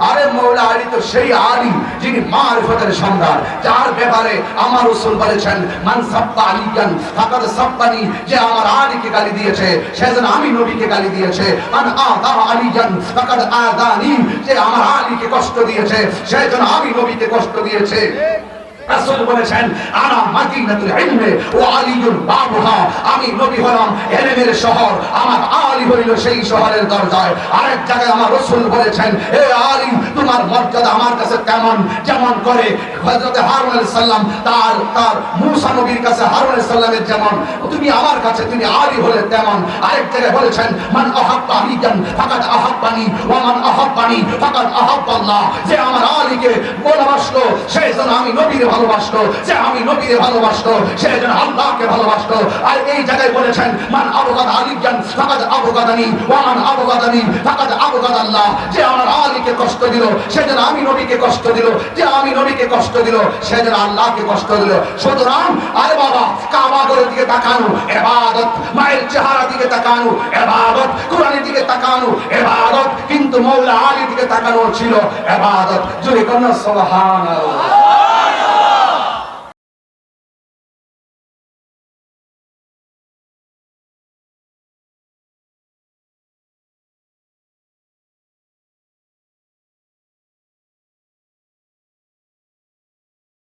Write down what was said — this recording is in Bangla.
আরে মৌলা আলী তো সেই আলী যিনি মারিফতের সম্রাট, যার ব্যাপারে আমার রাসূল বলেছেন মান সাব্বা আলিয়ান ফাকাদ সাব্বানি, যে আমার আলীকে গালি দিয়েছে সে যেন আমি নবীকে গালি দিয়েছে। মান আদা আলিয়ান ফাকাদ আদানি, যে আমার আলীকে কষ্ট দিয়েছে সে যেন আমি নবীকে কষ্ট দিয়েছে। রাসূল বলেছেন আনা মাদিনাতুল ইলমি ওয়া আলিয়ুন বাবুহা, আমি নবী হলাম ইলমের শহর, আমার আলী হইল সেই শহরের দরজায়। আরেক জায়গায় আমার রাসূল বলেছেন হে আলী তোমার মর্যাদা আমার কাছে কেমন, যেমন করে হযরত হারুন আলাইহিস সালাম তার মূসা নবীর কাছে হারুন আলাইহিস সালামের যেমন, তুমি আমার কাছে তুমি আলী হলে তেমন। আরেক জায়গায় বলেছেন মান আহাব্বা আলিয়ান ফাকাদ আহাব্বানি ওয়া মান আহাব্বানি ফাকাদ আহাব্বাল্লাহ, যে আমার আলীকে ভালোবাসতো সে যেন আমি নবীর ভালোবাসতো, যে আমি নবীকে ভালোবাসতো সে যেন আল্লাহকে ভালোবাসতো। আর এই জায়গায় বলেছেন মান আবগাদ আলিয়ান ফাকাদ আবগাদানি ওয়া মান আবগাদানি ফাকাদ আবগাদাল্লাহ, যে আমার আলীকে কষ্ট দিল সে যেন আমি নবীকে কষ্ট দিল, যে আমি নবীকে কষ্ট দিল সে যেন আল্লাহকে কষ্ট দিল। সুতরাং আরে বাবা কাবা ঘরের দিকে তাকানো ইবাদত, মায়ের চেহারা দিকে তাকানো ইবাদত, কোরআনের দিকে তাকানো ইবাদত, কিন্তু মওলা আলীর দিকে তাকানো ছিল ইবাদত। জোরে কোন সুবহানাল্লাহ।